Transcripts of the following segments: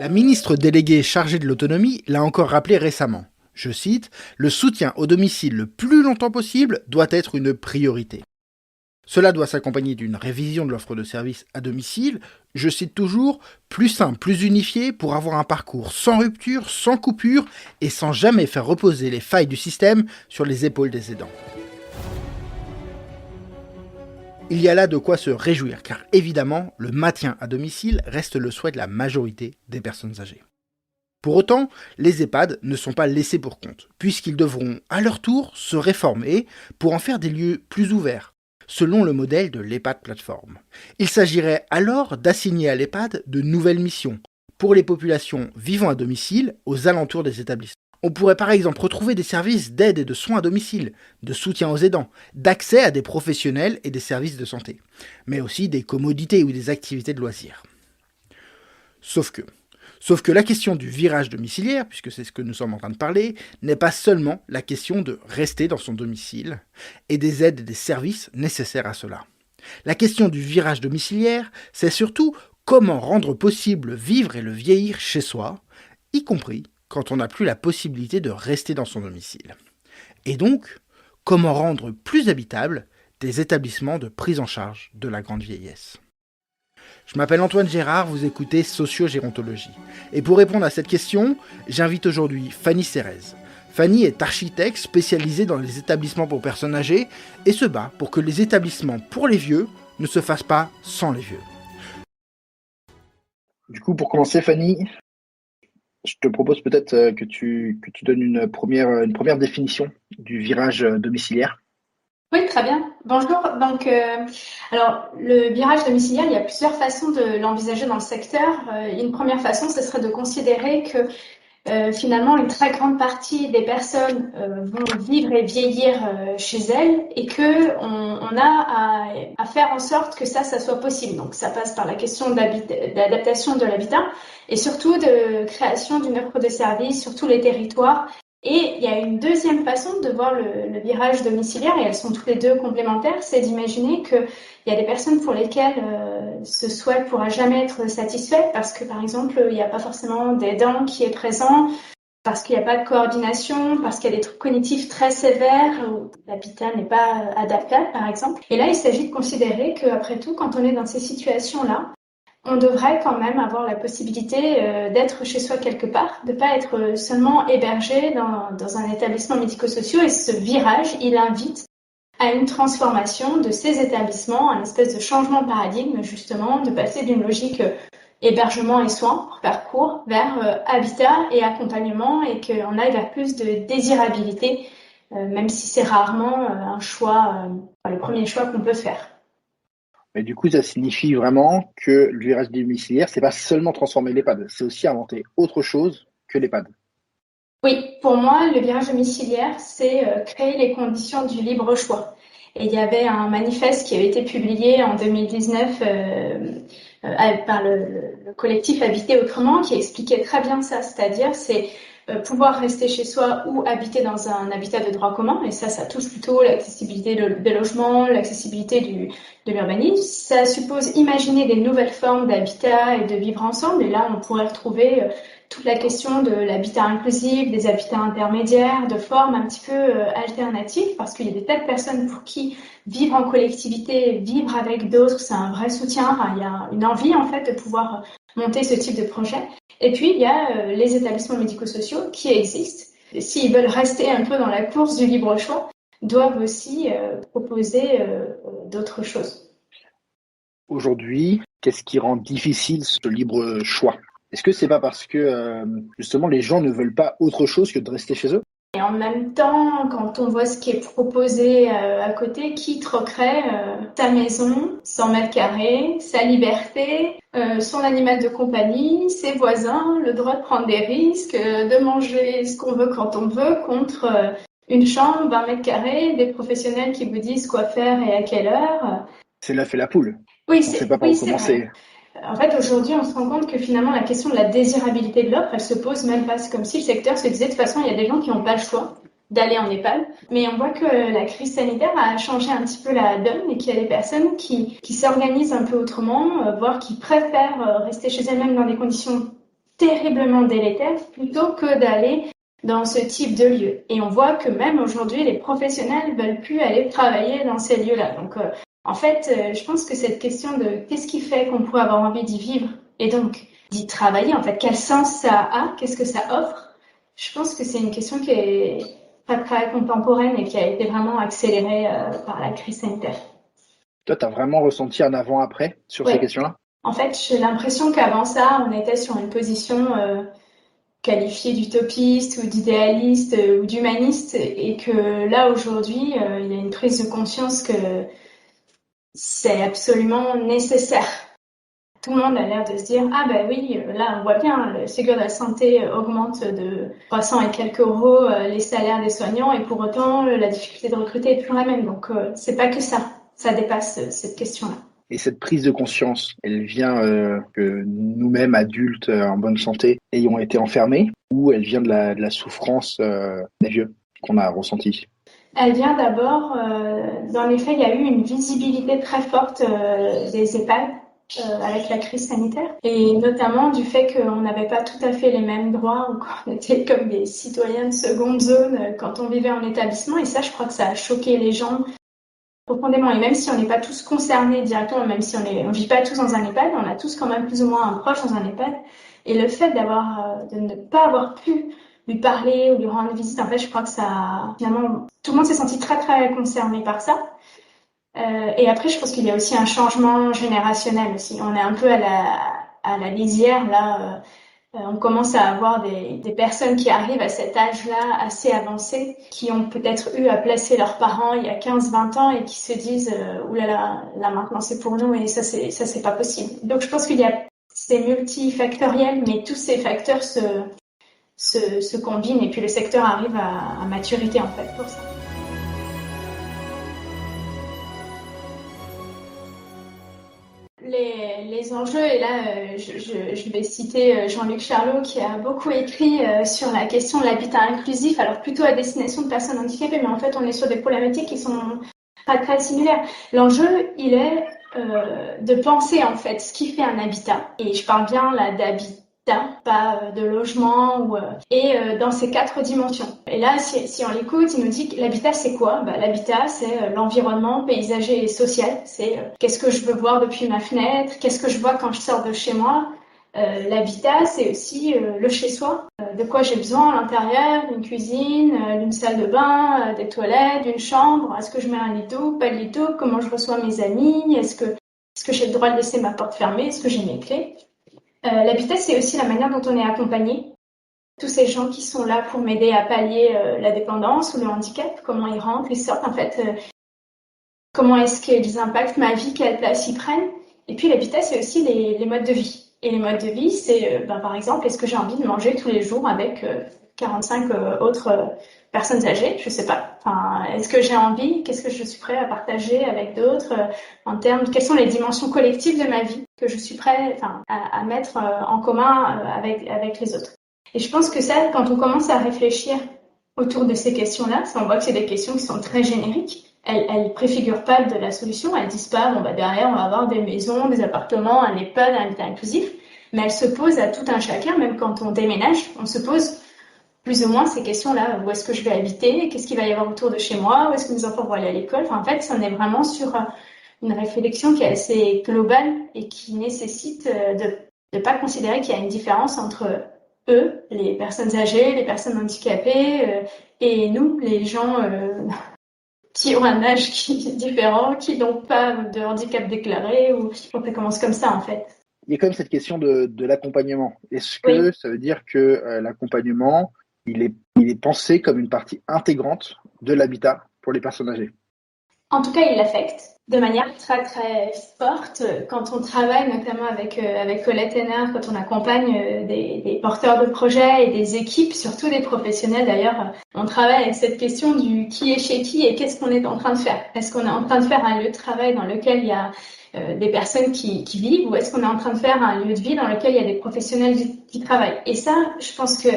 La ministre déléguée chargée de l'autonomie l'a encore rappelé récemment. Je cite, « Le soutien au domicile le plus longtemps possible doit être une priorité. » Cela doit s'accompagner d'une révision de l'offre de services à domicile, je cite toujours, plus simple, plus unifié pour avoir un parcours sans rupture, sans coupure et sans jamais faire reposer les failles du système sur les épaules des aidants. Il y a là de quoi se réjouir, car évidemment, le maintien à domicile reste le souhait de la majorité des personnes âgées. Pour autant, les EHPAD ne sont pas laissés pour compte, puisqu'ils devront à leur tour se réformer pour en faire des lieux plus ouverts, selon le modèle de l'EHPAD plateforme. Il s'agirait alors d'assigner à l'EHPAD de nouvelles missions pour les populations vivant à domicile aux alentours des établissements. On pourrait par exemple retrouver des services d'aide et de soins à domicile, de soutien aux aidants, d'accès à des professionnels et des services de santé, mais aussi des commodités ou des activités de loisirs. Sauf que la question du virage domiciliaire, puisque c'est ce que nous sommes en train de parler, n'est pas seulement la question de rester dans son domicile et des aides et des services nécessaires à cela. La question du virage domiciliaire, c'est surtout comment rendre possible vivre et le vieillir chez soi, y compris quand on n'a plus la possibilité de rester dans son domicile. Et donc, comment rendre plus habitables des établissements de prise en charge de la grande vieillesse. Je m'appelle Antoine Gérard, vous écoutez Sociogérontologie. Et pour répondre à cette question, j'invite aujourd'hui Fanny Cérez. Fanny est architecte spécialisée dans les établissements pour personnes âgées et se bat pour que les établissements pour les vieux ne se fassent pas sans les vieux. Du coup, pour commencer, Fanny, je te propose peut-être que tu donnes une première définition du virage domiciliaire. Oui, très bien. Bonjour. Donc, alors, le virage domiciliaire, il y a plusieurs façons de l'envisager dans le secteur. Une première façon, ce serait de considérer que finalement, une très grande partie des personnes vont vivre et vieillir chez elles et que on a à faire en sorte que ça soit possible. Donc, ça passe par la question d'adaptation de l'habitat et surtout de création d'une offre de services sur tous les territoires. Et il y a une deuxième façon de voir le virage domiciliaire, et elles sont toutes les deux complémentaires, c'est d'imaginer qu'il y a des personnes pour lesquelles ce souhait ne pourra jamais être satisfait parce que, par exemple, il n'y a pas forcément d'aidant qui est présent, parce qu'il n'y a pas de coordination, parce qu'il y a des troubles cognitifs très sévères, où l'habitat n'est pas adaptable, par exemple. Et là, il s'agit de considérer qu'après tout, quand on est dans ces situations-là, on devrait quand même avoir la possibilité d'être chez soi quelque part, de ne pas être seulement hébergé dans un établissement médico-social. Et ce virage, il invite à une transformation de ces établissements, un espèce de changement de paradigme, justement, de passer d'une logique hébergement et soins, pour faire court, vers habitat et accompagnement, et qu'on aille vers plus de désirabilité, même si c'est rarement un choix, le premier choix qu'on peut faire. Mais du coup, ça signifie vraiment que le virage domiciliaire, c'est pas seulement transformer l'EHPAD, c'est aussi inventer autre chose que l'EHPAD. Oui, pour moi, le virage domiciliaire, c'est créer les conditions du libre choix. Et il y avait un manifeste qui avait été publié en 2019 par le collectif Habiter Autrement qui expliquait très bien ça, c'est-à-dire c'est pouvoir rester chez soi ou habiter dans un habitat de droit commun, et ça touche plutôt l'accessibilité des logements, l'accessibilité de l'urbanisme. Ça suppose imaginer des nouvelles formes d'habitat et de vivre ensemble, et là on pourrait retrouver toute la question de l'habitat inclusif, des habitats intermédiaires, de formes un petit peu alternatives, parce qu'il y a des tas de personnes pour qui vivre en collectivité, vivre avec d'autres, c'est un vrai soutien. Enfin, il y a une envie en fait de pouvoir monter ce type de projet. Et puis il y a les établissements médico-sociaux qui existent. Et s'ils veulent rester un peu dans la course du libre choix, doivent aussi proposer d'autres choses. Aujourd'hui, qu'est-ce qui rend difficile ce libre choix ? Est-ce que c'est pas parce que justement les gens ne veulent pas autre chose que de rester chez eux ? Et en même temps, quand on voit ce qui est proposé à côté, qui troquerait sa maison, 100 mètres carrés, sa liberté, son animal de compagnie, ses voisins, le droit de prendre des risques, de manger ce qu'on veut quand on veut, contre une chambre, 20 mètres carrés, des professionnels qui vous disent quoi faire et à quelle heure. C'est l'œuf et la poule. Oui, on ne sait pas par où commencer. Vrai. En fait, aujourd'hui, on se rend compte que finalement, la question de la désirabilité de l'offre, elle se pose même pas. C'est comme si le secteur se disait, de toute façon, il y a des gens qui n'ont pas le choix d'aller en EHPAD. Mais on voit que la crise sanitaire a changé un petit peu la donne et qu'il y a des personnes qui s'organisent un peu autrement, voire qui préfèrent rester chez elles-mêmes dans des conditions terriblement délétère plutôt que d'aller dans ce type de lieu. Et on voit que même aujourd'hui, les professionnels veulent plus aller travailler dans ces lieux-là. Donc, en fait, je pense que cette question de qu'est-ce qui fait qu'on pourrait avoir envie d'y vivre et donc d'y travailler, en fait, quel sens ça a, qu'est-ce que ça offre, je pense que c'est une question qui est pas très contemporaine et qui a été vraiment accélérée par la crise sanitaire. Toi, tu as vraiment ressenti un avant-après sur ces Ouais. questions-là? En fait, j'ai l'impression qu'avant ça, on était sur une position qualifié d'utopiste ou d'idéaliste ou d'humaniste et que là aujourd'hui il y a une prise de conscience que c'est absolument nécessaire. Tout le monde a l'air de se dire ah ben oui, là on voit bien, le Ségur de la santé augmente de 300 et quelques euros les salaires des soignants et pour autant la difficulté de recruter est toujours la même. Donc c'est pas que ça dépasse cette question-là. Et cette prise de conscience, elle vient que nous-mêmes, adultes en bonne santé, ayons été enfermés, ou elle vient de la souffrance des vieux qu'on a ressentie? Elle vient d'abord, dans les faits, il y a eu une visibilité très forte des EHPAD avec la crise sanitaire et notamment du fait qu'on n'avait pas tout à fait les mêmes droits ou qu'on était comme des citoyens de seconde zone quand on vivait en établissement et ça, je crois que ça a choqué les gens profondément. Et même si on n'est pas tous concernés directement, même si on vit pas tous dans un EHPAD, on a tous quand même plus ou moins un proche dans un EHPAD. Et le fait de ne pas avoir pu lui parler ou lui rendre visite, en fait, je crois que ça, finalement, tout le monde s'est senti très très concerné par ça. Et après, je pense qu'il y a aussi un changement générationnel aussi. On est un peu à la lisière là. On commence à avoir des personnes qui arrivent à cet âge-là assez avancé, qui ont peut-être eu à placer leurs parents il y a 15-20 ans et qui se disent oulala, là maintenant c'est pour nous et ça c'est pas possible. Donc je pense qu'il y a c'est multifactoriel, mais tous ces facteurs se combinent et puis le secteur arrive à maturité en fait pour ça. Les enjeux, et là je vais citer Jean-Luc Charlot qui a beaucoup écrit sur la question de l'habitat inclusif, alors plutôt à destination de personnes handicapées, mais en fait on est sur des problématiques qui sont pas très similaires. L'enjeu, il est de penser en fait ce qui fait un habitat, et je parle bien là d'habitat, pas de logement, et dans ces 4 dimensions. Et là, si on l'écoute, il nous dit que l'habitat, c'est quoi ? L'habitat, c'est l'environnement paysager et social. C'est qu'est-ce que je veux voir depuis ma fenêtre ? Qu'est-ce que je vois quand je sors de chez moi ? L'habitat, c'est aussi le chez-soi. De quoi j'ai besoin à l'intérieur, d'une cuisine, d'une salle de bain, des toilettes, d'une chambre. Est-ce que je mets un lit d'eau, pas de lit d'eau ? Comment je reçois mes amis ? Est-ce que j'ai le droit de laisser ma porte fermée ? Est-ce que j'ai mes clés ? L'habitat, c'est aussi la manière dont on est accompagné. Tous ces gens qui sont là pour m'aider à pallier la dépendance ou le handicap, comment ils rentrent, ils sortent, en fait, comment est-ce qu'ils impactent ma vie, quelle place ils prennent. Et puis l'habitat, c'est aussi les modes de vie. Et les modes de vie, c'est par exemple, est-ce que j'ai envie de manger tous les jours avec 45 autres personnes âgées ? Je sais pas. Enfin, est-ce que j'ai envie ? Qu'est-ce que je suis prêt à partager avec d'autres en termes de quelles sont les dimensions collectives de ma vie que je suis prêt à mettre en commun avec les autres. Et je pense que ça, quand on commence à réfléchir autour de ces questions-là, on voit que c'est des questions qui sont très génériques. Elles préfigurent pas de la solution. Elles disent pas, derrière, on va avoir des maisons, des appartements, un EHPAD, un habitat inclusif. Mais elles se posent à tout un chacun, même quand on déménage, on se pose plus ou moins ces questions-là. Où est-ce que je vais habiter ? Qu'est-ce qu'il va y avoir autour de chez moi ? Où est-ce que mes enfants vont aller à l'école ? Enfin, en fait, on est vraiment sur une réflexion qui est assez globale et qui nécessite de ne pas considérer qu'il y a une différence entre eux, les personnes âgées, les personnes handicapées, et nous, les gens qui ont un âge qui est différent, qui n'ont pas de handicap déclaré, ou on commence comme ça en fait. Il y a quand même cette question de l'accompagnement. Est-ce Oui. que ça veut dire que l'accompagnement, il est pensé comme une partie intégrante de l'habitat pour les personnes âgées? En tout cas, il l'affecte de manière très très forte quand on travaille notamment avec Colette Hénard, quand on accompagne des porteurs de projets et des équipes, surtout des professionnels d'ailleurs. On travaille avec cette question du qui est chez qui et qu'est-ce qu'on est en train de faire. Est-ce qu'on est en train de faire un lieu de travail dans lequel il y a des personnes qui vivent, ou est-ce qu'on est en train de faire un lieu de vie dans lequel il y a des professionnels qui travaillent? Et ça, je pense que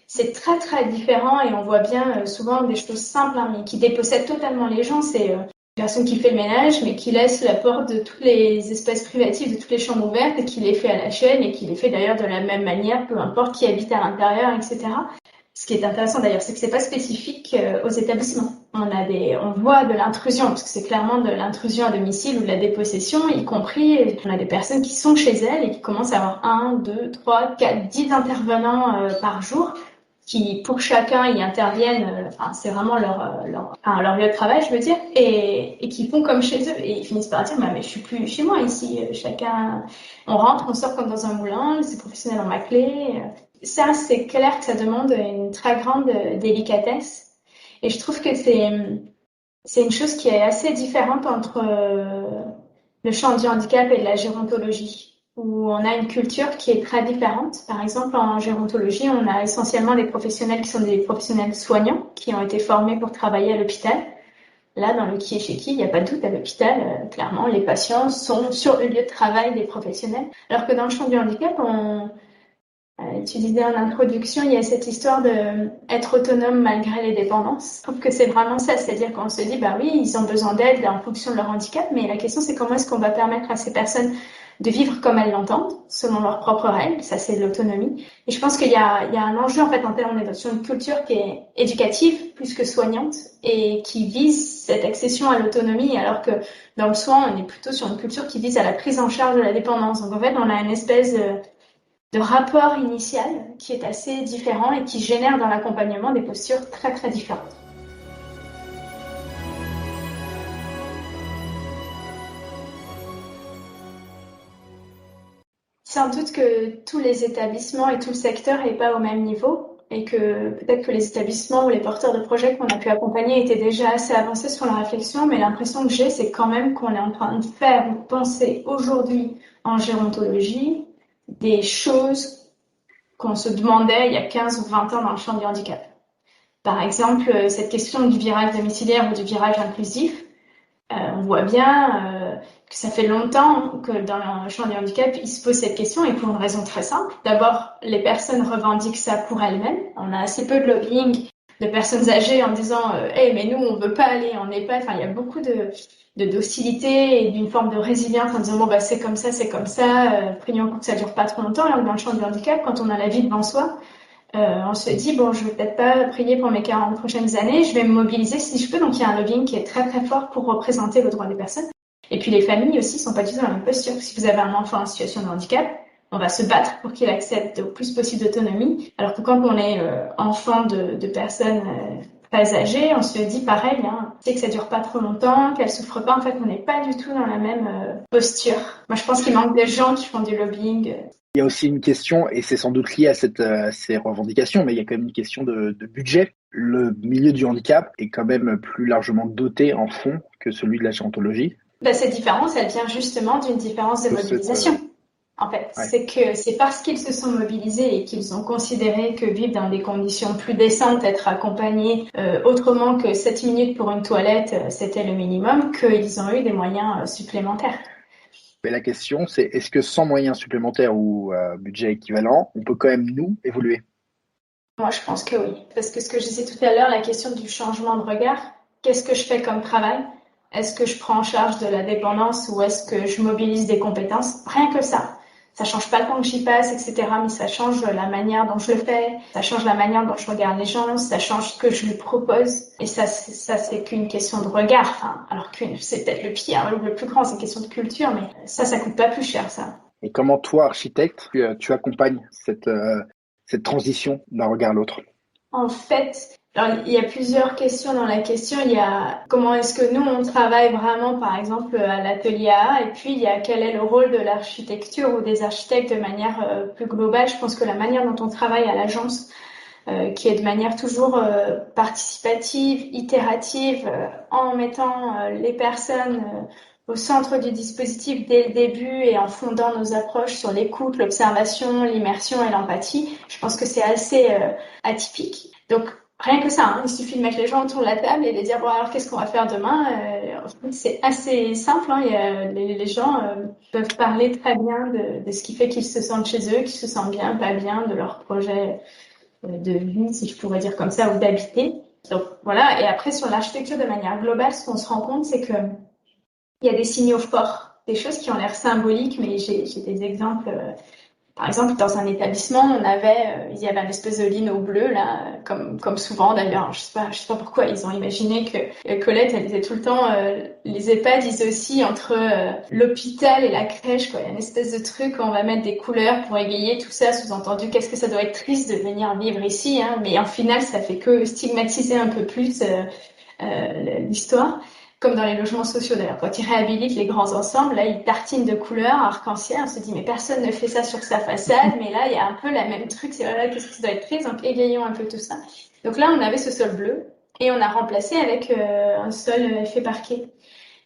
c'est très très différent et on voit bien souvent des choses simples mais qui dépossèdent totalement les gens. C'est personne qui fait le ménage, mais qui laisse la porte de tous les espaces privatifs, de toutes les chambres ouvertes, et qui les fait à la chaîne, et qui les fait d'ailleurs de la même manière, peu importe qui habite à l'intérieur, etc. Ce qui est intéressant d'ailleurs, c'est que c'est pas spécifique aux établissements. On voit de l'intrusion, parce que c'est clairement de l'intrusion à domicile ou de la dépossession, y compris, on a des personnes qui sont chez elles et qui commencent à avoir 1, 2, 3, 4, 10 intervenants par jour, qui pour chacun y interviennent, c'est vraiment leur lieu de travail, je veux dire, et qui font comme chez eux, et ils finissent par dire, mais je suis plus chez moi ici, chacun, on rentre, on sort comme dans un moulin, ces professionnels ont ma clé. Ça, c'est clair que ça demande une très grande délicatesse, et je trouve que c'est une chose qui est assez différente entre le champ du handicap et de la gérontologie, où on a une culture qui est très différente. Par exemple, en gérontologie, on a essentiellement des professionnels qui sont des professionnels soignants, qui ont été formés pour travailler à l'hôpital. Là, dans le qui est chez qui, il n'y a pas de doute, à l'hôpital, clairement, les patients sont sur le lieu de travail des professionnels. Alors que dans le champ du handicap, tu disais en introduction, il y a cette histoire d'être autonome malgré les dépendances. Je trouve que c'est vraiment ça, c'est-à-dire qu'on se dit, bah oui, ils ont besoin d'aide en fonction de leur handicap, mais la question c'est comment est-ce qu'on va permettre à ces personnes de vivre comme elles l'entendent, selon leurs propres règles, ça c'est l'autonomie. Et je pense qu'il y a un enjeu, en fait, on est sur une culture qui est éducative plus que soignante et qui vise cette accession à l'autonomie, alors que dans le soin, on est plutôt sur une culture qui vise à la prise en charge de la dépendance. Donc en fait, on a une espèce de rapport initial qui est assez différent et qui génère dans l'accompagnement des postures très très différentes. Sans doute que tous les établissements et tout le secteur n'est pas au même niveau et que peut-être que les établissements ou les porteurs de projets qu'on a pu accompagner étaient déjà assez avancés sur la réflexion, mais l'impression que j'ai, c'est quand même qu'on est en train de faire ou de penser aujourd'hui en gérontologie des choses qu'on se demandait il y a 15 ou 20 ans dans le champ du handicap. Par exemple, cette question du virage domiciliaire ou du virage inclusif, on voit bien que ça fait longtemps que dans le champ du handicap, ils se posent cette question et pour une raison très simple. D'abord, les personnes revendiquent ça pour elles-mêmes. On a assez peu de lobbying de personnes âgées en disant hey, mais nous, on veut pas aller en EHPAD. Enfin, il y a beaucoup de docilité et d'une forme de résilience en disant bon, bah, c'est comme ça, prions pour que ça dure pas trop longtemps. Alors, dans le champ du handicap, quand on a la vie devant soi, on se dit, bon, je vais peut-être pas prier pour mes 40 prochaines années, je vais me mobiliser si je peux. Donc, il y a un lobbying qui est très, très fort pour représenter le droit des personnes. Et puis, les familles aussi sont pas du tout dans la même posture. Si vous avez un enfant en situation de handicap, on va se battre pour qu'il accepte au plus possible d'autonomie. Alors que quand on est enfant de personnes très âgées, on se dit pareil, c'est que ça dure pas trop longtemps, qu'elles souffrent pas. En fait, on n'est pas du tout dans la même posture. Moi, je pense qu'il manque des gens qui font du lobbying. Il y a aussi une question, et c'est sans doute lié à ces revendications, mais il y a quand même une question de budget. Le milieu du handicap est quand même plus largement doté en fonds que celui de la gérontologie. Cette différence, elle vient justement d'une différence de mobilisation. En fait, ouais. C'est que c'est parce qu'ils se sont mobilisés et qu'ils ont considéré que vivre dans des conditions plus décentes, être accompagnés autrement que 7 minutes pour une toilette, c'était le minimum, qu'ils ont eu des moyens supplémentaires. Mais la question, c'est est-ce que sans moyens supplémentaires ou budget équivalent, on peut quand même, nous, évoluer? Moi, je pense que oui. Parce que ce que je disais tout à l'heure, la question du changement de regard, qu'est-ce que je fais comme travail? Est-ce que je prends en charge de la dépendance ou est-ce que je mobilise des compétences? Rien que ça. Ça change pas le temps que j'y passe, etc. Mais ça change la manière dont je le fais, ça change la manière dont je regarde les gens, ça change ce que je lui propose. Et ça c'est qu'une question de regard. Enfin, alors que c'est peut-être le pire, le plus grand, c'est une question de culture, mais ça coûte pas plus cher, ça. Et comment toi, architecte, tu accompagnes cette transition d'un regard à l'autre? En fait, alors, il y a plusieurs questions dans la question. Il y a comment est-ce que nous, on travaille vraiment, par exemple, à l'atelier A, et puis il y a quel est le rôle de l'architecture ou des architectes de manière plus globale. Je pense que la manière dont on travaille à l'agence, qui est de manière toujours participative, itérative, en mettant les personnes au centre du dispositif dès le début et en fondant nos approches sur l'écoute, l'observation, l'immersion et l'empathie, je pense que c'est assez atypique. Donc, rien que ça, il suffit de mettre les gens autour de la table et de dire, bon, alors qu'est-ce qu'on va faire demain? En fait, c'est assez simple. Les gens peuvent parler très bien de ce qui fait qu'ils se sentent chez eux, qu'ils se sentent bien, pas bien, de leur projet de vie, si je pourrais dire comme ça, ou d'habiter. Donc voilà, et après sur l'architecture de manière globale, ce qu'on se rend compte, c'est que il y a des signaux forts, des choses qui ont l'air symboliques, mais j'ai des exemples. Par exemple, dans un établissement, il y avait une espèce de lino bleu là, comme souvent d'ailleurs. Je sais pas pourquoi ils ont imaginé que Colette, elle disait tout le temps, les EHPAD, ils aussi entre l'hôpital et la crèche, quoi. Il y a une espèce de truc où on va mettre des couleurs pour égayer tout ça. Sous-entendu, qu'est-ce que ça doit être triste de venir vivre ici, hein. Mais en final, ça fait que stigmatiser un peu plus l'histoire. Comme dans les logements sociaux d'ailleurs, quand ils réhabilitent les grands ensembles, là ils tartinent de couleurs arc-en-ciel, on se dit mais personne ne fait ça sur sa façade, mais là il y a un peu la même truc, c'est voilà, qu'est-ce que ça doit être triste, donc égayons un peu tout ça. Donc là on avait ce sol bleu et on a remplacé avec un sol fait parquet.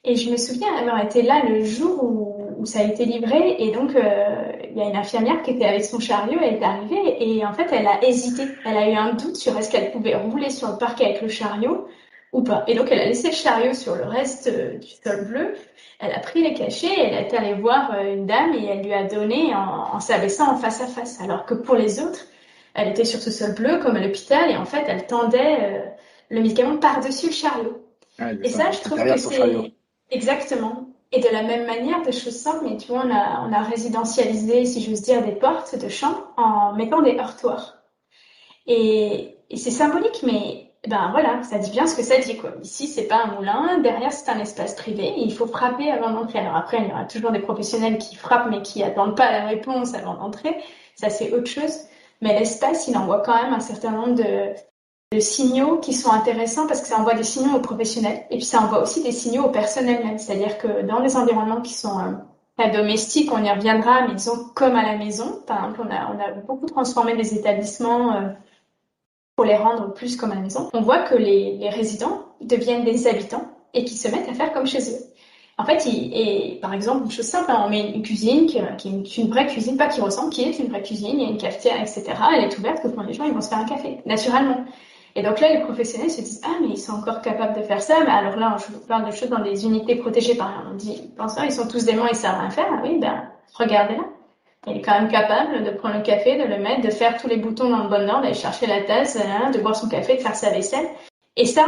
Et je me souviens avoir été là le jour où ça a été livré et donc il y a une infirmière qui était avec son chariot, elle est arrivée et en fait elle a hésité, elle a eu un doute sur est-ce qu'elle pouvait rouler sur le parquet avec le chariot ou pas. Et donc, elle a laissé le chariot sur le reste du sol bleu. Elle a pris les cachets et elle est allée voir une dame et elle lui a donné en s'abaissant en face à face. Alors que pour les autres, elle était sur ce sol bleu comme à l'hôpital et en fait, elle tendait le médicament par-dessus le chariot. Ah, Et ça, je trouve que derrière son chariot. c'est exactement. Et de la même manière, des choses simples, mais tu vois, on a résidentialisé, si j'ose dire, des portes de chambre en mettant des heurtoirs. Et c'est symbolique, mais ben voilà, ça dit bien ce que ça dit, quoi. Ici, c'est pas un moulin, derrière, c'est un espace privé, et il faut frapper avant d'entrer. Alors après, il y aura toujours des professionnels qui frappent, mais qui attendent pas la réponse avant d'entrer. Ça, c'est autre chose. Mais l'espace, il envoie quand même un certain nombre de signaux qui sont intéressants parce que ça envoie des signaux aux professionnels, et puis ça envoie aussi des signaux aux personnes elles-mêmes. C'est-à-dire que dans les environnements qui sont pas domestiques, on y reviendra, mais disons comme à la maison. Par exemple, on a beaucoup transformé des établissements pour les rendre plus comme à la maison, on voit que les résidents deviennent des habitants et qui se mettent à faire comme chez eux. En fait, et par exemple, une chose simple, on met une cuisine qui est une vraie cuisine, pas qui ressemble, qui est une vraie cuisine, il y a une cafetière, etc. Elle est ouverte que quand les gens ils vont se faire un café, naturellement. Et donc là, les professionnels se disent, ah, mais ils sont encore capables de faire ça. Mais alors là, je vous parle de choses dans des unités protégées, par exemple. On dit, pensez, ils sont tous démons, ils savent rien faire. Ah oui, ben, regardez là. Il est quand même capable de prendre le café, de le mettre, de faire tous les boutons dans le bon ordre, d'aller chercher la tasse, de boire son café, de faire sa vaisselle. Et ça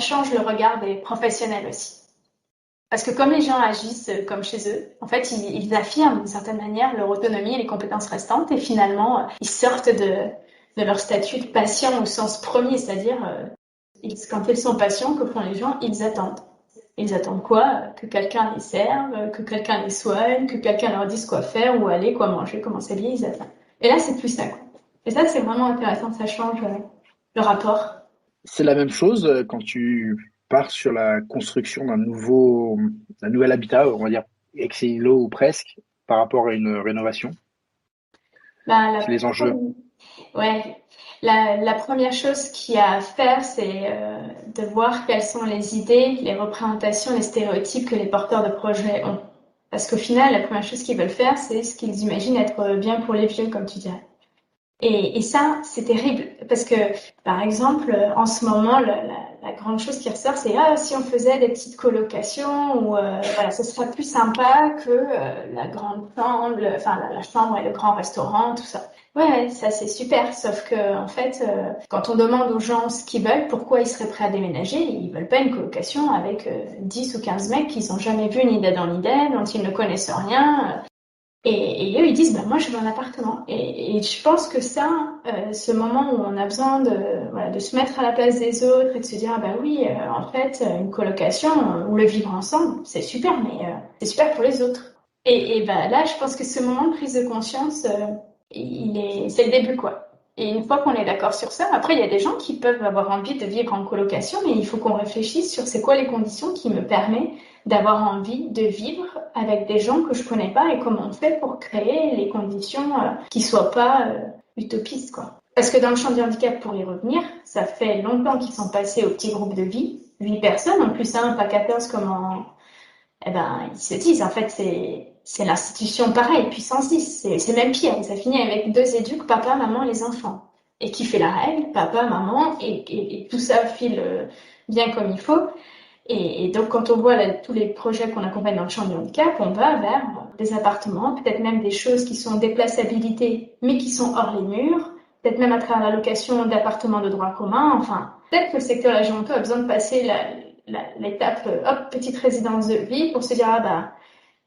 change le regard des professionnels aussi. Parce que comme les gens agissent comme chez eux, en fait, ils affirment d'une certaine manière leur autonomie et les compétences restantes, et finalement, ils sortent de leur statut de patient au sens premier, c'est-à-dire, quand ils sont patients, que font les gens? Ils attendent. Ils attendent quoi? Que quelqu'un les serve, que quelqu'un les soigne, que quelqu'un leur dise quoi faire, où aller, quoi manger, comment s'habiller, ils attendent. Et là, c'est plus ça, quoi. Et ça, c'est vraiment intéressant, ça change le rapport. C'est la même chose quand tu pars sur la construction d'un nouvel habitat, on va dire ex nihilo ou presque, par rapport à une rénovation. Ben, C'est les enjeux. ouais, la première chose qu'il y a à faire, c'est de voir quelles sont les idées, les représentations, les stéréotypes que les porteurs de projets ont. Parce qu'au final, la première chose qu'ils veulent faire, c'est ce qu'ils imaginent être bien pour les vieux, comme tu dirais. Et ça, c'est terrible, parce que, par exemple, en ce moment, la grande chose qui ressort, c'est si on faisait des petites colocations, ou voilà, ce serait plus sympa que la grande chambre, la chambre et le grand restaurant, tout ça. Ouais, ça c'est super, sauf que en fait, quand on demande aux gens ce qu'ils veulent, pourquoi ils seraient prêts à déménager, ils veulent pas une colocation avec 10 ou 15 mecs qu'ils ont jamais vu ni d'Adam ni d'Ève, dont ils ne connaissent rien. Et eux, ils disent, bah, moi, je veux un appartement. Et je pense que ça, ce moment où on a besoin de se mettre à la place des autres et de se dire, ah bah oui, en fait, une colocation ou le vivre ensemble, c'est super, mais c'est super pour les autres. Et bah, là, je pense que ce moment de prise de conscience, c'est le début, quoi. Et une fois qu'on est d'accord sur ça, après, il y a des gens qui peuvent avoir envie de vivre en colocation, mais il faut qu'on réfléchisse sur c'est quoi les conditions qui me permettent d'avoir envie de vivre avec des gens que je connais pas et comment on fait pour créer les conditions qui soient pas utopistes, quoi. Parce que dans le champ du handicap, pour y revenir, ça fait longtemps qu'ils sont passés au petit groupe de vie, 8 personnes, en plus pas 14 comme en... Eh ben, ils se disent, en fait, c'est l'institution pareil, puissance 10, c'est même pire, ça finit avec 2 éduques, papa, maman, les enfants. Et qui fait la règle, papa, maman, et tout ça file bien comme il faut. Et donc, quand on voit tous les projets qu'on accompagne dans le champ du handicap, on va vers des appartements, peut-être même des choses qui sont déplaçabilité, mais qui sont hors les murs, peut-être même à travers la location d'appartements de droit commun. Enfin, Peut-être que le secteur Lagimento a besoin de passer l'étape, petite résidence de vie pour se dire, ah bah,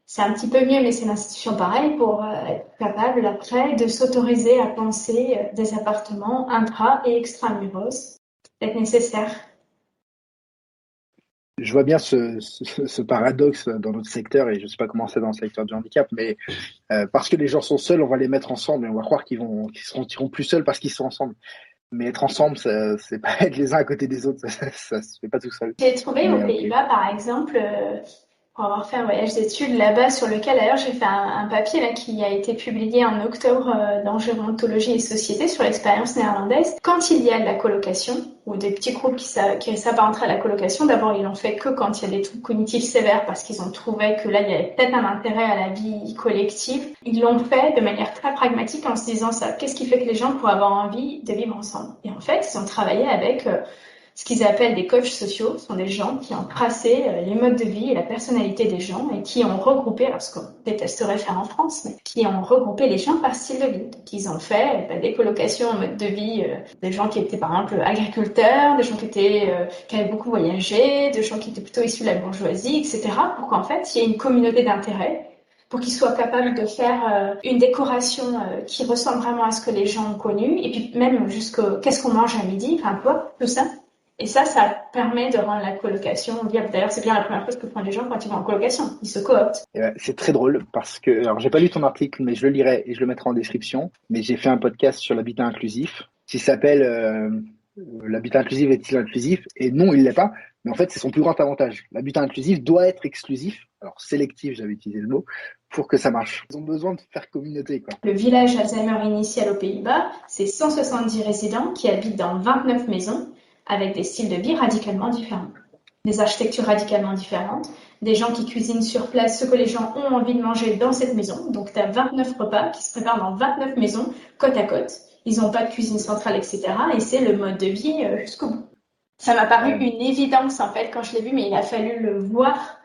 c'est un petit peu mieux, mais c'est l'institution pareil pour être capable après de s'autoriser à penser des appartements intra et extramuros, peut-être nécessaire. Je vois bien ce paradoxe dans notre secteur, et je ne sais pas comment c'est dans le secteur du handicap, mais parce que les gens sont seuls, on va les mettre ensemble et on va croire qu'ils se sentiront plus seuls parce qu'ils sont ensemble. Mais être ensemble, c'est pas être les uns à côté des autres, ça se fait pas tout seul. J'ai trouvé aux Mais ok. Pays-Bas, par exemple, pour avoir fait un voyage d'études là-bas, sur lequel d'ailleurs j'ai fait un papier là, qui a été publié en octobre dans Gérontologie et Société sur l'expérience néerlandaise. Quand il y a de la colocation, ou des petits groupes qui s'apparenteraient à la colocation, d'abord ils l'ont fait que quand il y a des troubles cognitifs sévères, parce qu'ils ont trouvé que là il y avait peut-être un intérêt à la vie collective. Ils l'ont fait de manière très pragmatique en se disant ça, qu'est-ce qui fait que les gens pourraient avoir envie de vivre ensemble? Et en fait, ils ont travaillé avec ce qu'ils appellent des coachs sociaux. Ce sont des gens qui ont tracé les modes de vie et la personnalité des gens et qui ont regroupé, alors ce qu'on détesterait faire en France, mais qui ont regroupé les gens par style de vie. Donc ils ont fait des colocations en mode de vie, des gens qui étaient par exemple agriculteurs, des gens qui avaient beaucoup voyagé, des gens qui étaient plutôt issus de la bourgeoisie, etc. pour qu'en fait il y ait une communauté d'intérêt, pour qu'ils soient capables de faire une décoration qui ressemble vraiment à ce que les gens ont connu, et puis même jusqu'au qu'est-ce qu'on mange à midi, enfin quoi, tout ça. Et ça permet de rendre la colocation viable. D'ailleurs, c'est bien la première chose que font les gens quand ils vont en colocation. Ils se cooptent. C'est très drôle parce que, alors j'ai pas lu ton article, mais je le lirai et je le mettrai en description. Mais j'ai fait un podcast sur l'habitat inclusif qui s'appelle L'habitat inclusif est-il inclusif? Et non, il l'est pas. Mais en fait, c'est son plus grand avantage. L'habitat inclusif doit être exclusif, alors sélectif, j'avais utilisé le mot, pour que ça marche. Ils ont besoin de faire communauté, quoi. Le village Alzheimer initial aux Pays-Bas, c'est 170 résidents qui habitent dans 29 maisons avec des styles de vie radicalement différents, des architectures radicalement différentes, des gens qui cuisinent sur place ce que les gens ont envie de manger dans cette maison. Donc, tu as 29 repas qui se préparent dans 29 maisons, côte à côte. Ils n'ont pas de cuisine centrale, etc. Et c'est le mode de vie jusqu'au bout. Ça m'a paru une évidence, en fait, quand je l'ai vu, mais il a fallu le voir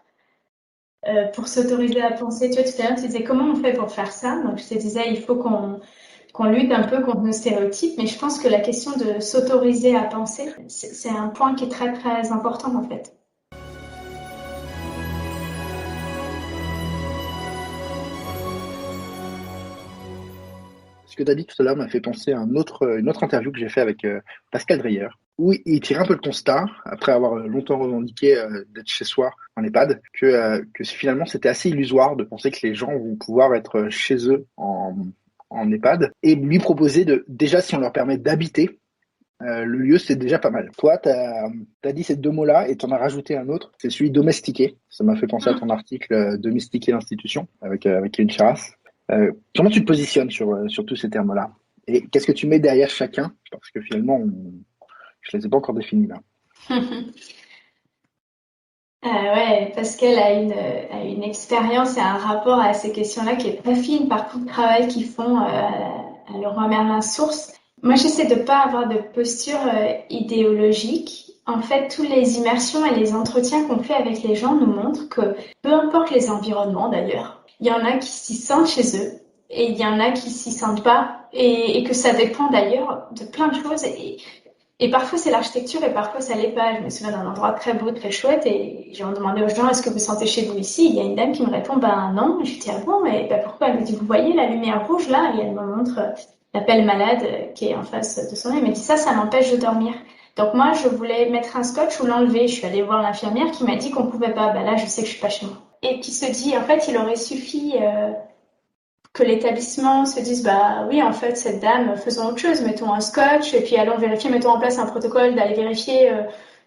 pour s'autoriser à penser. Tu vois, tout à l'heure, tu disais comment on fait pour faire ça. Donc, je te disais, il faut qu'on lutte un peu contre nos stéréotypes, mais je pense que la question de s'autoriser à penser, c'est un point qui est très, très important, en fait. Ce que tu as dit tout à l'heure m'a fait penser à une autre interview que j'ai fait avec Pascal Dreyer, où il tire un peu le constat, après avoir longtemps revendiqué d'être chez soi en EHPAD, que finalement c'était assez illusoire de penser que les gens vont pouvoir être chez eux en EHPAD, et lui proposer déjà si on leur permet d'habiter, le lieu c'est déjà pas mal. Toi, tu as dit ces deux mots-là et tu en as rajouté un autre, c'est celui domestiquer. Ça m'a fait penser à ton article Domestiquer l'institution avec Kevin Charras. Comment tu te positionnes sur tous ces termes-là? Et qu'est-ce que tu mets derrière chacun? Parce que finalement, je ne les ai pas encore définis là. Ouais, Pascal a une expérience et un rapport à ces questions-là qui est très fine par tout le travail qu'ils font à Leroy Merlin Source. Moi, j'essaie de ne pas avoir de posture idéologique. En fait, toutes les immersions et les entretiens qu'on fait avec les gens nous montrent que, peu importe les environnements d'ailleurs, il y en a qui s'y sentent chez eux et il y en a qui s'y sentent pas, et que ça dépend d'ailleurs de plein de choses. Et parfois c'est l'architecture et parfois ça l'est pas. Je me souviens d'un endroit très beau, très chouette, et j'ai demandé aux gens, est-ce que vous sentez chez vous ici? Il y a une dame qui me répond, ben non. Je dis, ah bon, mais ben pourquoi? Elle me dit, vous voyez la lumière rouge là? Et elle me montre la pelle malade qui est en face de son lit. Elle me dit, ça m'empêche de dormir. Donc moi, je voulais mettre un scotch ou l'enlever. Je suis allée voir l'infirmière qui m'a dit qu'on pouvait pas. Ben là, je sais que je suis pas chez moi. Et qui se dit, en fait, il aurait suffi que l'établissement se dise, bah oui, en fait, cette dame, faisons autre chose, mettons un scotch, et puis allons vérifier, mettons en place un protocole d'aller vérifier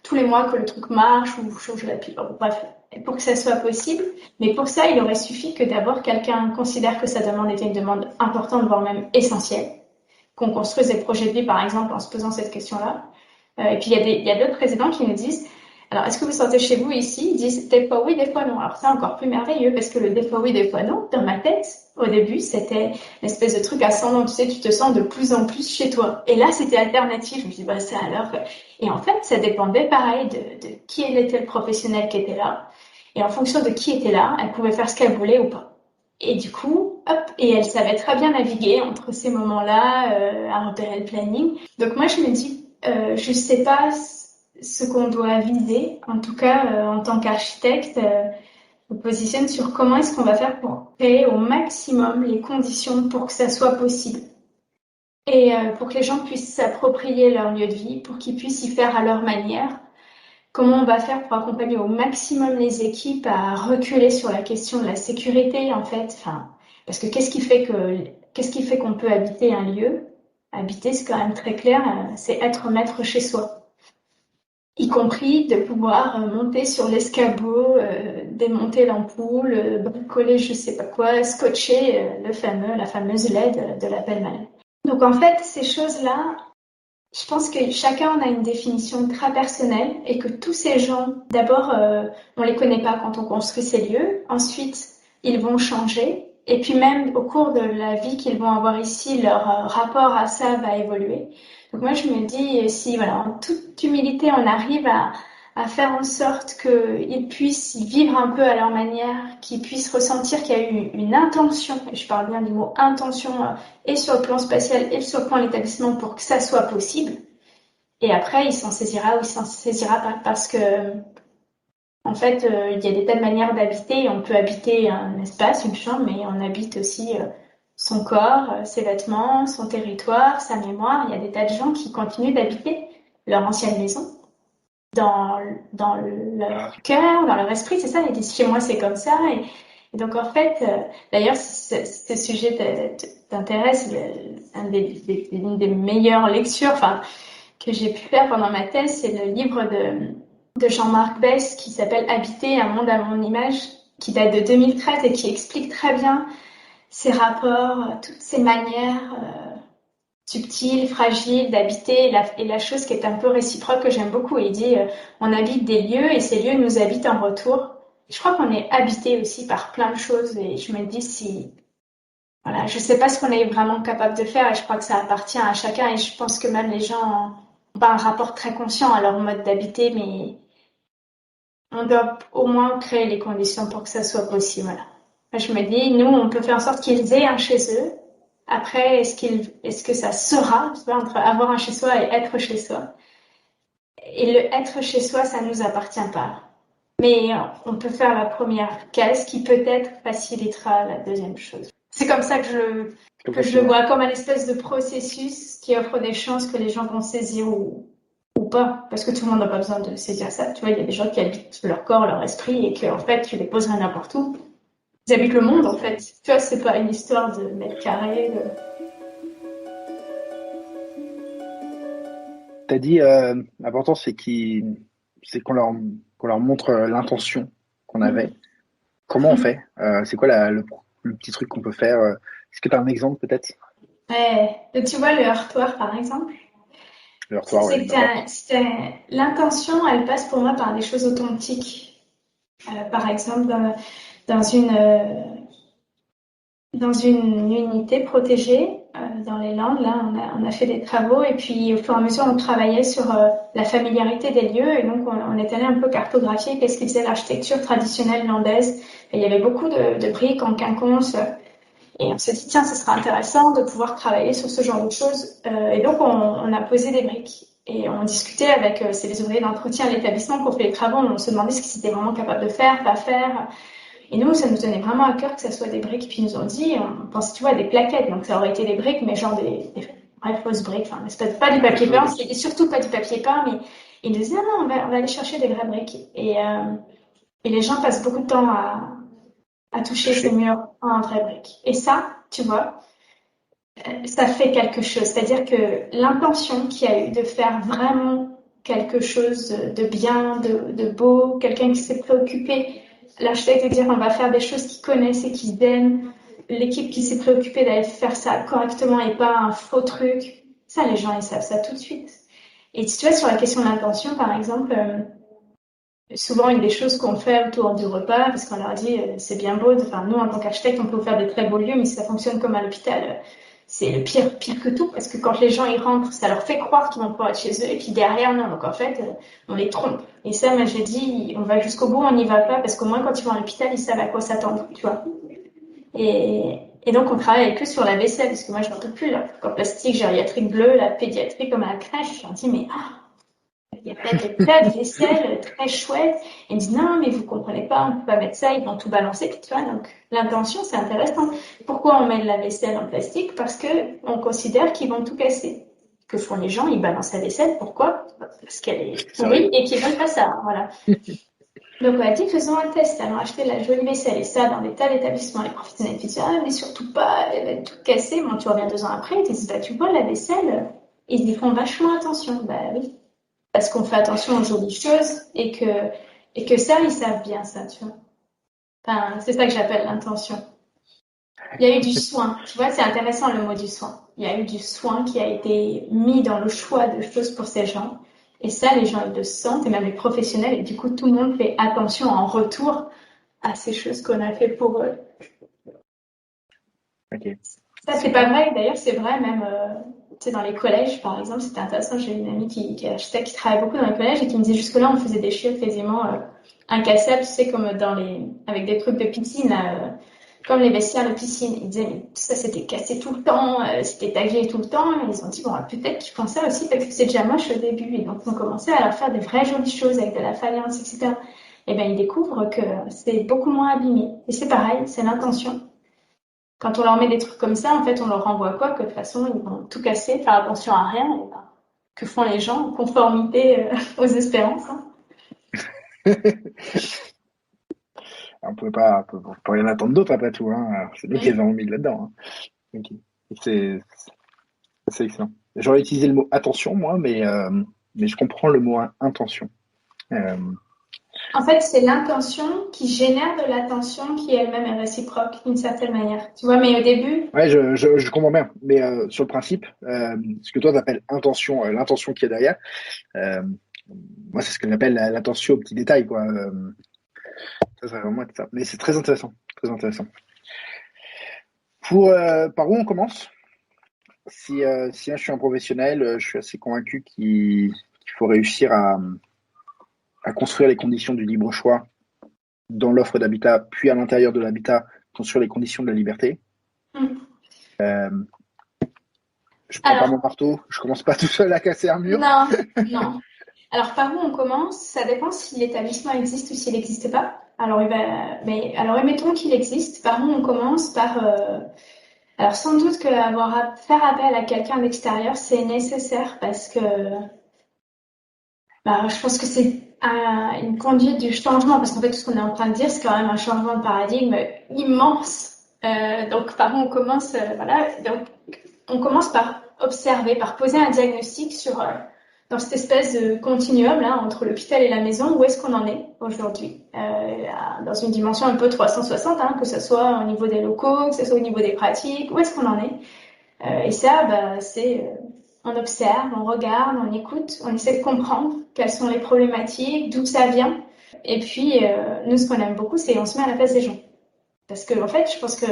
tous les mois que le truc marche, ou changer la pile, bref, pour que ça soit possible. Mais pour ça, il aurait suffi que d'abord quelqu'un considère que sa demande était une demande importante, voire même essentielle, qu'on construise des projets de vie, par exemple, en se posant cette question-là. Et puis, il y a d'autres présidents qui nous disent, alors, est-ce que vous sentez chez vous ici? Ils disent des fois oui, des fois non. Alors, c'est encore plus merveilleux parce que le des fois oui, des fois non, dans ma tête, au début, c'était une espèce de truc ascendant. Tu sais, tu te sens de plus en plus chez toi. Et là, c'était alternatif. Je me dis, bah, ça alors. Et en fait, ça dépendait pareil de qui était le professionnel qui était là. Et en fonction de qui était là, elle pouvait faire ce qu'elle voulait ou pas. Et du coup, hop, et elle savait très bien naviguer entre ces moments-là, à repérer le planning. Donc moi, je me dis, je sais pas ce qu'on doit viser. En tout cas, en tant qu'architecte, on se positionne sur comment est-ce qu'on va faire pour créer au maximum les conditions pour que ça soit possible. Et pour que les gens puissent s'approprier leur lieu de vie, pour qu'ils puissent y faire à leur manière. Comment on va faire pour accompagner au maximum les équipes à reculer sur la question de la sécurité, en fait. Enfin, parce que qu'est-ce qui fait qu'on peut habiter un lieu? Habiter, c'est quand même très clair, c'est être maître chez soi. Y compris de pouvoir monter sur l'escabeau, démonter l'ampoule, bricoler je sais pas quoi, scotcher la fameuse LED de la pelle-mêle. Donc en fait, ces choses-là, je pense que chacun en a une définition très personnelle et que tous ces gens, d'abord, on les connaît pas quand on construit ces lieux. Ensuite, ils vont changer. Et puis même au cours de la vie qu'ils vont avoir ici, leur rapport à ça va évoluer. Donc moi, je me dis, si voilà, en toute humilité, on arrive à faire en sorte qu'ils puissent vivre un peu à leur manière, qu'ils puissent ressentir qu'il y a eu une intention, et je parle bien du mot intention, et sur le plan spatial et sur le plan de l'établissement pour que ça soit possible. Et après, il s'en saisira ou il s'en saisira pas parce que, en fait, il y a des tas de manières d'habiter. On peut habiter un espace, une chambre, mais on habite aussi son corps, ses vêtements, son territoire, sa mémoire. Il y a des tas de gens qui continuent d'habiter leur ancienne maison dans leur cœur, dans leur esprit, c'est ça. Ils disent chez moi c'est comme ça. Et donc en fait, d'ailleurs, si ce sujet t'intéresse, une des meilleures lectures, enfin, que j'ai pu faire pendant ma thèse, c'est le livre de Jean-Marc Besse qui s'appelle Habiter un monde à mon image, qui date de 2013 et qui explique très bien ces rapports, toutes ces manières subtiles, fragiles d'habiter et la chose qui est un peu réciproque que j'aime beaucoup. Il dit on habite des lieux et ces lieux nous habitent en retour. Je crois qu'on est habité aussi par plein de choses et je me dis si voilà, je sais pas ce qu'on est vraiment capable de faire et je crois que ça appartient à chacun et je pense que même les gens n'ont pas un rapport très conscient à leur mode d'habiter, mais on doit au moins créer les conditions pour que ça soit possible. Voilà. Je me dis, nous, on peut faire en sorte qu'ils aient un chez eux. Après, est-ce que ça sera, tu vois, entre avoir un chez soi et être chez soi? Et le être chez soi, ça nous appartient pas. Mais on peut faire la première case qui peut-être facilitera la deuxième chose. C'est comme ça que je le vois, comme un espèce de processus qui offre des chances que les gens vont saisir ou pas, parce que tout le monde n'a pas besoin de saisir ça. Tu vois, il y a des gens qui habitent leur corps, leur esprit, et que en fait, tu les poserais n'importe où. Ils habitent le monde, en fait. Tu vois, c'est pas une histoire de mètres carrés. T'as dit, l'important c'est qu'on leur montre l'intention qu'on avait. Comment on fait? C'est quoi le petit truc qu'on peut faire? Est-ce que tu as un exemple peut-être? Ouais. Donc, tu vois, le heurtoir, par exemple. Le heurtoir, ouais, d'accord. L'intention, elle passe pour moi par des choses authentiques. Par exemple, dans dans une unité protégée dans les Landes, là, on a fait des travaux et puis au fur et à mesure, on travaillait sur la familiarité des lieux et donc on est allé un peu cartographier qu'est-ce qui faisait l'architecture traditionnelle landaise. Et il y avait beaucoup de briques en quinconce et on s'est dit tiens, ce sera intéressant de pouvoir travailler sur ce genre de choses. Et donc on a posé des briques et on discutait avec les ouvriers d'entretien à l'établissement pour faire les travaux. On se demandait ce qu'ils étaient vraiment capables de faire, pas faire. Et nous, ça nous tenait vraiment à cœur que ça soit des briques. Puis ils nous ont dit, on pensait, tu vois, à des plaquettes. Donc ça aurait été des briques, mais genre des vraies fausses briques. Enfin, mais c'est pas du papier peint, c'était surtout pas du papier peint, mais ils nous disaient, ah non, on va aller chercher des vraies briques. Et les gens passent beaucoup de temps à toucher ces murs en vraies briques. Et ça, tu vois, ça fait quelque chose. C'est-à-dire que l'intention qu'il y a eu de faire vraiment quelque chose de bien, de beau, quelqu'un qui s'est préoccupé, l'architecte de dire on va faire des choses qu'ils connaissent et qu'ils aiment, l'équipe qui s'est préoccupée d'aller faire ça correctement et pas un faux truc, ça les gens ils savent ça tout de suite. Et tu vois, sur la question de l'intention par exemple, souvent une des choses qu'on fait autour du repas, parce qu'on leur dit c'est bien beau, enfin nous en tant qu'architecte on peut faire des très beaux lieux, mais si ça fonctionne comme à l'hôpital, c'est le pire que tout, parce que quand les gens y rentrent, ça leur fait croire qu'ils vont pouvoir être chez eux, et puis derrière non, donc en fait on les trompe. Et ça, moi j'ai dit, on va jusqu'au bout, on n'y va pas, parce qu'au moins quand ils vont à l'hôpital, ils savent à quoi s'attendre, tu vois. Et donc on travaille avec eux sur la vaisselle, parce que moi je n'en peux plus, là, en plastique, gériatrique bleu, la pédiatrie comme à la crèche, je leur dis mais Il y a peut-être des plats de vaisselle très chouettes. Et ils disent non, mais vous comprenez pas, on peut pas mettre ça, ils vont tout balancer. Tu vois, donc l'intention, c'est intéressant. Pourquoi on met de la vaisselle en plastique? Parce que on considère qu'ils vont tout casser. Que font les gens? Ils balancent la vaisselle. Pourquoi? Parce qu'elle est pourrie et qu'ils veulent pas ça. Voilà. Donc on a dit faisons un test. Alors acheter de la jolie vaisselle et ça dans des tas d'établissements. Les professionnels disent ah mais surtout pas, elle va être toute cassée. Bon, tu reviens 2 ans après, ils disent bah tu vois la vaisselle, ils y font vachement attention. Bah oui. Parce qu'on fait attention aux jolies choses et que ça, ils savent bien ça, tu vois. Enfin, c'est ça que j'appelle l'intention. Il y a eu du soin, tu vois, c'est intéressant le mot du soin. Il y a eu du soin qui a été mis dans le choix de choses pour ces gens. Et ça, les gens, ils le sentent, et même les professionnels, et du coup, tout le monde fait attention en retour à ces choses qu'on a fait pour eux. Ok. Ça, c'est pas vrai. D'ailleurs, c'est vrai même tu sais, dans les collèges, par exemple, c'était intéressant. J'ai une amie qui est architecte, qui travaille beaucoup dans les collèges et qui me disait jusque-là, on faisait des chiottes quasiment incassables, tu sais, comme avec des trucs de piscine, comme les vestiaires de piscine. Ils disaient, mais ça, c'était cassé tout le temps, c'était tagué tout le temps. Et ils ont dit, bon, peut-être qu'ils font ça aussi parce que c'est déjà moche au début. Et donc, on commençait à leur faire des vraies jolies choses avec de la faïence, etc. Et ben, ils découvrent que c'est beaucoup moins abîmé. Et c'est pareil, c'est l'intention. Quand on leur met des trucs comme ça, en fait, on leur renvoie quoi? Que de toute façon, ils vont tout casser, faire attention à rien. Et ben, que font les gens en conformité aux espérances, hein. On peut rien attendre d'autre après tout, hein. Alors, c'est nous qui les avons mis là-dedans, hein. Ok. C'est, c'est excellent. J'aurais utilisé le mot attention, moi, mais je comprends le mot intention. Euh, En fait, c'est l'intention qui génère de l'attention qui elle-même est réciproque d'une certaine manière. Tu vois, mais au début, ouais, je comprends bien. Mais sur le principe, ce que toi t'appelles intention, l'intention qui est derrière, euh, moi c'est ce que j'appelle l'attention aux petits détails, quoi. Ça serait vraiment être ça. Mais c'est très intéressant, très intéressant. Par où on commence? Si je suis un professionnel, je suis assez convaincu qu'il faut réussir à construire les conditions du libre choix dans l'offre d'habitat, puis à l'intérieur de l'habitat, construire les conditions de la liberté. Euh, je prends pas alors, mon marteau, je commence pas tout seul à casser un mur. non, non. Alors, par où on commence? Ça dépend si l'établissement existe ou s'il n'existe pas. Alors, alors, admettons qu'il existe. Par où on commence? Alors, sans doute que faire appel à quelqu'un d'extérieur, c'est nécessaire parce que je pense que c'est une conduite du changement, parce qu'en fait, tout ce qu'on est en train de dire, c'est quand même un changement de paradigme immense. Donc, par où on commence? Voilà. Donc, on commence par observer, par poser un diagnostic dans cette espèce de continuum là, entre l'hôpital et la maison, où est-ce qu'on en est aujourd'hui, dans une dimension un peu 360, hein, que ce soit au niveau des locaux, que ce soit au niveau des pratiques, où est-ce qu'on en est? Et ça, on observe, on regarde, on écoute, on essaie de comprendre quelles sont les problématiques, d'où ça vient. Et puis, nous, ce qu'on aime beaucoup, c'est on se met à la place des gens. Parce que, en fait, je pense que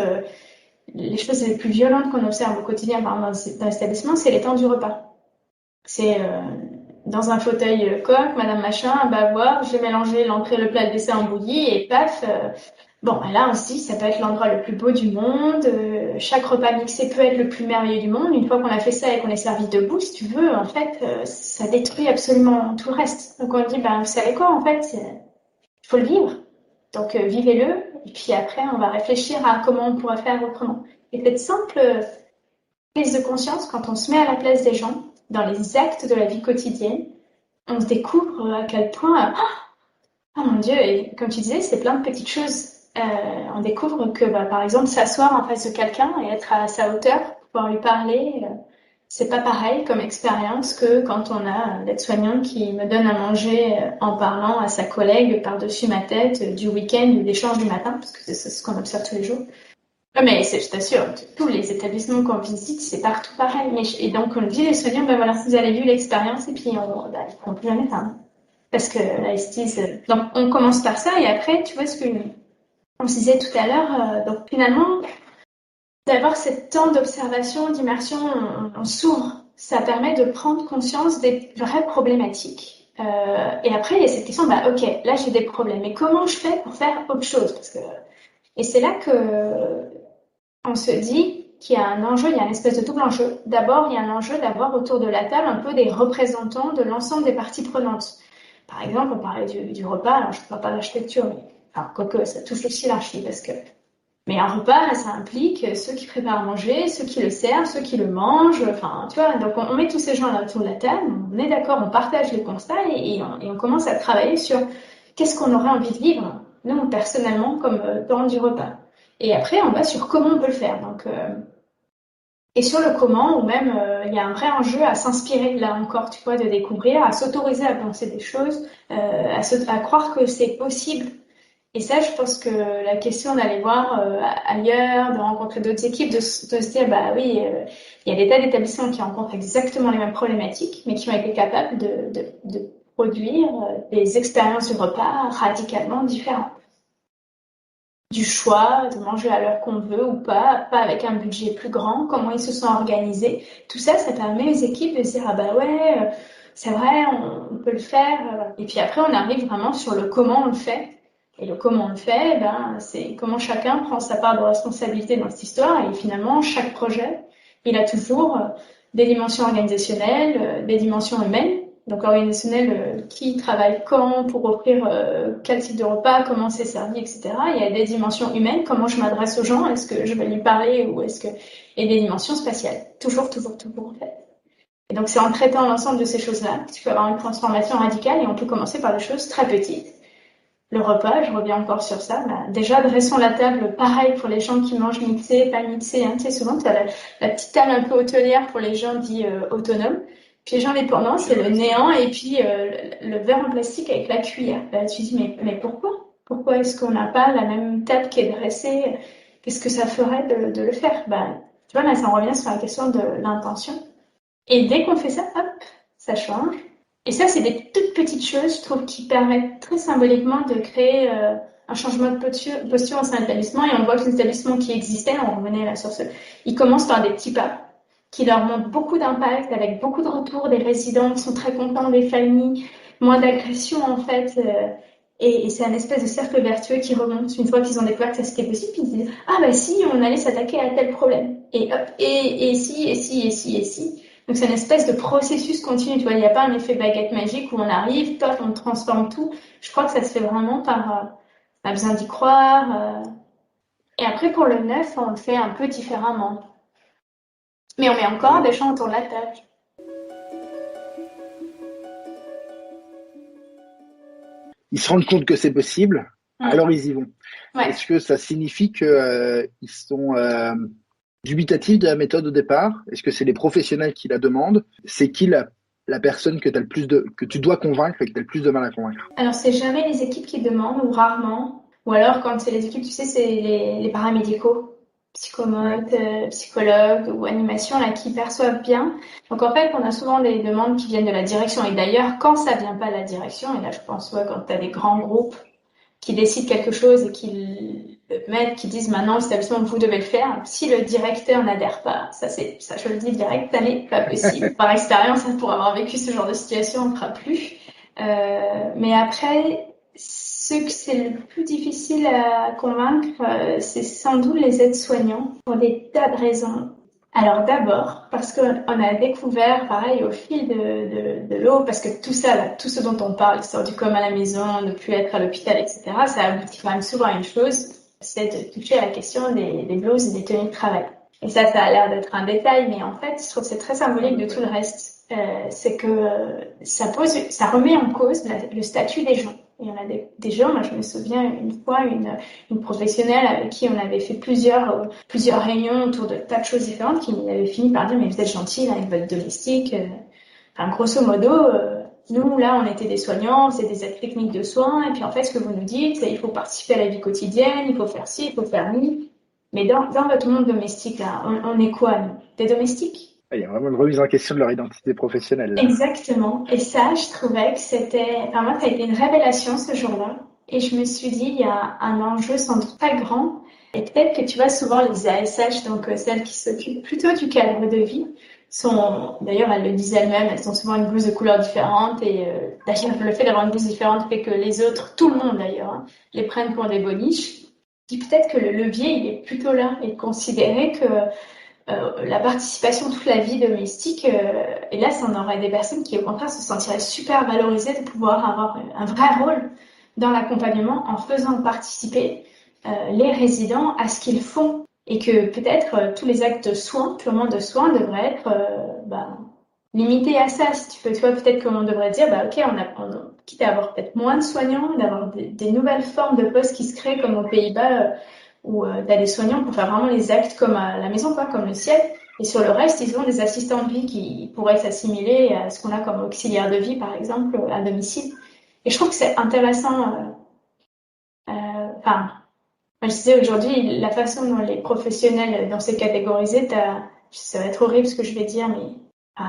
les choses les plus violentes qu'on observe au quotidien, par exemple, dans l'établissement, c'est les temps du repas. C'est dans un fauteuil coq, Madame Machin, va voir, j'ai mélangé l'entrée, le plat, le dessert en bouillie, et paf, bon, là, on se dit, ça peut être l'endroit le plus beau du monde, chaque repas mixé peut être le plus merveilleux du monde. Une fois qu'on a fait ça et qu'on est servi debout, si tu veux, en fait, ça détruit absolument tout le reste. Donc on dit, vous savez quoi, en fait, il faut le vivre. Donc vivez-le, et puis après, on va réfléchir à comment on pourrait faire autrement. Et cette simple prise de conscience, quand on se met à la place des gens, dans les actes de la vie quotidienne, on se découvre à quel point, oh mon Dieu, et comme tu disais, c'est plein de petites choses. On découvre que, par exemple, s'asseoir en face de quelqu'un et être à sa hauteur, pouvoir lui parler, c'est pas pareil comme expérience que quand on a l'aide-soignante qui me donne à manger en parlant à sa collègue par-dessus ma tête du week-end ou d'échange du matin, parce que c'est ce qu'on observe tous les jours. Mais je t'assure, tous les établissements qu'on visite, c'est partout pareil. Et donc, on dit les soignants, voilà, vous avez vu l'expérience, et puis ils ne feront plus jamais ça. Parce que là, ils se disent. Donc, on commence par ça, et après, tu vois ce que on se disait tout à l'heure. Donc, finalement, d'avoir cette temps d'observation, d'immersion, on s'ouvre. Ça permet de prendre conscience des vraies problématiques. Et après, il y a cette question, ok, là, j'ai des problèmes. Mais comment je fais pour faire autre chose? Et c'est là que on se dit, qu'il y a un enjeu, il y a une espèce de double enjeu. D'abord, il y a un enjeu d'avoir autour de la table un peu des représentants de l'ensemble des parties prenantes. Par exemple, on parlait du repas, alors je ne parle pas d'architecture, mais enfin, quoique ça touche aussi l'archi, parce que... Mais un repas, ça implique ceux qui préparent à manger, ceux qui le servent, ceux qui le mangent, enfin, tu vois, donc on met tous ces gens-là autour de la table, on est d'accord, on partage les constats et on commence à travailler sur qu'est-ce qu'on aurait envie de vivre, nous, personnellement, comme temps du repas. Et après, on va sur comment on peut le faire. Donc, et sur le comment, ou même, il y a un vrai enjeu à s'inspirer, là encore, tu vois, de découvrir, à s'autoriser à penser des choses, à croire que c'est possible. Et ça, je pense que la question d'aller voir ailleurs, de rencontrer d'autres équipes, de se dire, bah oui, il y a des tas d'établissements qui rencontrent exactement les mêmes problématiques, mais qui ont été capables de produire des expériences du repas radicalement différentes. Du choix, de manger à l'heure qu'on veut ou pas avec un budget plus grand, comment ils se sont organisés. Tout ça, ça permet aux équipes de se dire, ah bah ouais, c'est vrai, on peut le faire. Et puis après, on arrive vraiment sur le comment on le fait. Et le comment on le fait, ben, c'est comment chacun prend sa part de responsabilité dans cette histoire. Et finalement, chaque projet, il a toujours des dimensions organisationnelles, des dimensions humaines. Donc organisationnel, qui travaille quand pour offrir quel type de repas, comment c'est servi, etc. Il y a des dimensions humaines, comment je m'adresse aux gens, est-ce que je vais lui parler ou est-ce que... Et des dimensions spatiales, toujours en fait. Et donc c'est en traitant l'ensemble de ces choses-là que tu peux avoir une transformation radicale et on peut commencer par des choses très petites. Le repas, je reviens encore sur ça, bah, déjà dressons la table pareil pour les gens qui mangent mixé, pas mixé, hein. Tu sais, souvent tu as la petite table un peu hôtelière pour les gens dits autonomes. Puis les gens indépendants, c'est le néant et puis le verre en plastique avec la cuillère. Là, tu te dis, mais pourquoi? Pourquoi est-ce qu'on n'a pas la même table qui est dressée? Qu'est-ce que ça ferait de le faire? Bah, tu vois, là, ça en revient sur la question de l'intention. Et dès qu'on fait ça, hop, ça change. Et ça, c'est des toutes petites choses, je trouve, qui permettent très symboliquement de créer un changement de posture au sein de l'établissement. Et on voit que les établissements qui existaient, on revenait là sur ce, ils commencent par des petits pas qui leur montrent beaucoup d'impact, avec beaucoup de retours des résidents qui sont très contents, des familles, moins d'agression en fait. Et c'est un espèce de cercle vertueux qui remonte une fois qu'ils ont découvert que ça c'était possible. Puis ils disent ah bah si, on allait s'attaquer à tel problème. Et hop, et si, et si, et si, et si. Donc c'est une espèce de processus continu. Tu vois, il n'y a pas un effet baguette magique où on arrive, top, on transforme tout. Je crois que ça se fait vraiment par a besoin d'y croire. Et après pour le neuf, on le fait un peu différemment. Mais on met encore des gens autour de la table. Ils se rendent compte que c'est possible, alors ils y vont. Ouais. Est-ce que ça signifie que ils sont dubitatifs de la méthode au départ? Est-ce que c'est les professionnels qui la demandent? C'est qui la personne que tu dois convaincre et que tu as le plus de mal à convaincre? Alors, c'est jamais les équipes qui demandent, ou rarement. Ou alors, quand c'est les équipes, tu sais, c'est les paramédicaux, psychomotes, psychologues ou animation, là, qui perçoivent bien. Donc, en fait, on a souvent des demandes qui viennent de la direction. Et d'ailleurs, quand ça vient pas de la direction, et là, je pense, quand tu as des grands groupes qui décident quelque chose et qui le mettent, qui disent maintenant, l'établissement, vous devez le faire. Si le directeur n'adhère pas, ça, je le dis direct, ça n'est pas possible. Par expérience, pour avoir vécu ce genre de situation, on ne fera plus. Mais après, ce que c'est le plus difficile à convaincre, c'est sans doute les aides-soignants, pour des tas de raisons. Alors d'abord, parce qu'on a découvert, pareil, au fil de l'eau, parce que tout ça, là, tout ce dont on parle, l'histoire du coma à la maison, de plus être à l'hôpital, etc., ça aboutit quand même souvent à une chose, c'est de toucher à la question des blouses et des tenues de travail. Et ça a l'air d'être un détail, mais en fait, je trouve que c'est très symbolique de tout le reste. C'est que ça remet en cause le statut des gens. Il y en a des gens, moi je me souviens une fois, une professionnelle avec qui on avait fait plusieurs réunions autour de tas de choses différentes, qui avait fini par dire mais vous êtes gentil avec votre domestique. Enfin, grosso modo, nous là on était des soignants, c'est des aides techniques de soins, et puis en fait ce que vous nous dites, c'est il faut participer à la vie quotidienne, il faut faire ci, il faut faire ci. Mais dans votre monde domestique là, on est quoi nous? Des domestiques? Il y a vraiment une remise en question de leur identité professionnelle, là. Exactement. Et ça, je trouvais que enfin moi, ça a été une révélation ce jour-là. Et je me suis dit, il y a un enjeu sans doute pas grand. Et peut-être que tu vois souvent les ASH, donc celles qui s'occupent plutôt du cadre de vie, d'ailleurs, elles le disent elles-mêmes, elles ont souvent une blouse de couleur différente. Et d'ailleurs, le fait d'avoir une blouse différente fait que les autres, tout le monde d'ailleurs, hein, les prennent pour des boniches. Puis peut-être que le levier, il est plutôt là et de considérer que la participation toute la vie domestique. Et là, ça en aurait des personnes qui, au contraire, se sentiraient super valorisées de pouvoir avoir un vrai rôle dans l'accompagnement en faisant participer les résidents à ce qu'ils font. Et que peut-être tous les actes de soins, purement de soins, devraient être limités à ça. Si tu vois, peut-être qu'on devrait dire, ok, quitte à avoir peut-être moins de soignants, d'avoir des nouvelles formes de postes qui se créent, comme aux Pays-Bas, où tu as des soignants pour faire vraiment les actes comme à la maison, quoi, comme le ciel. Et sur le reste, ils ont des assistants de vie qui pourraient s'assimiler à ce qu'on a comme auxiliaire de vie, par exemple, à domicile. Et je trouve que c'est intéressant. Je disais aujourd'hui, la façon dont les professionnels dans ces catégorisés, ça va être horrible ce que je vais dire, mais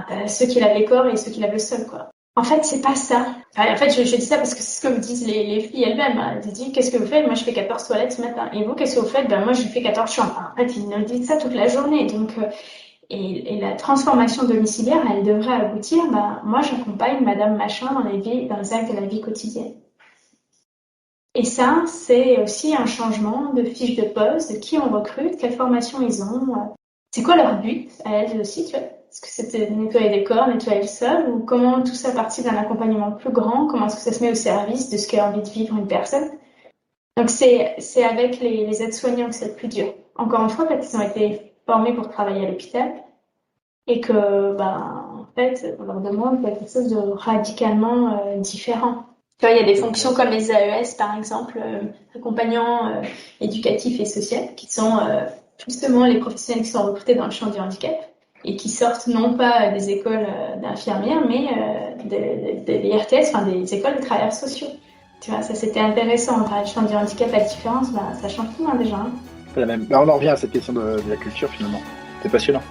t'as ceux qui lavent les corps et ceux qui lavent le sol, quoi. En fait, c'est pas ça. En fait, je dis ça parce que c'est ce que me disent les filles elles-mêmes. Elles disent, qu'est-ce que vous faites? Moi, je fais 14 toilettes ce matin. Et vous, qu'est-ce que vous faites? Moi, je fais 14 chambres. En fait, ils nous disent ça toute la journée. Donc, et la transformation domiciliaire, elle devrait aboutir. Moi, j'accompagne Madame Machin dans les actes de la vie quotidienne. Et ça, c'est aussi un changement de fiche de poste, de qui on recrute, quelle formation ils ont, c'est quoi leur but à elles aussi, tu vois. Est-ce que c'était nettoyer des corps, nettoyer le sol, ou comment tout ça partit d'un accompagnement plus grand, comment est-ce que ça se met au service de ce qu'a envie de vivre une personne. Donc c'est avec les aides-soignants que c'est le plus dur. Encore une fois, parce qu'ils ont été formés pour travailler à l'hôpital, et que, en fait, on leur demande quelque chose de radicalement différent. Tu vois, il y a des fonctions comme les AES, par exemple, accompagnants éducatifs et sociaux, qui sont justement les professionnels qui sont recrutés dans le champ du handicap et qui sortent non pas des écoles d'infirmières, mais des IRTS, enfin des écoles de travailleurs sociaux. Tu vois, ça c'était intéressant. Dans le champ du handicap, la différence, ça change tout déjà. Hein. C'est la même. On en revient à cette question de la culture finalement. C'est passionnant.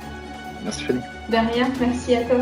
Merci Fanny. De rien, merci à toi.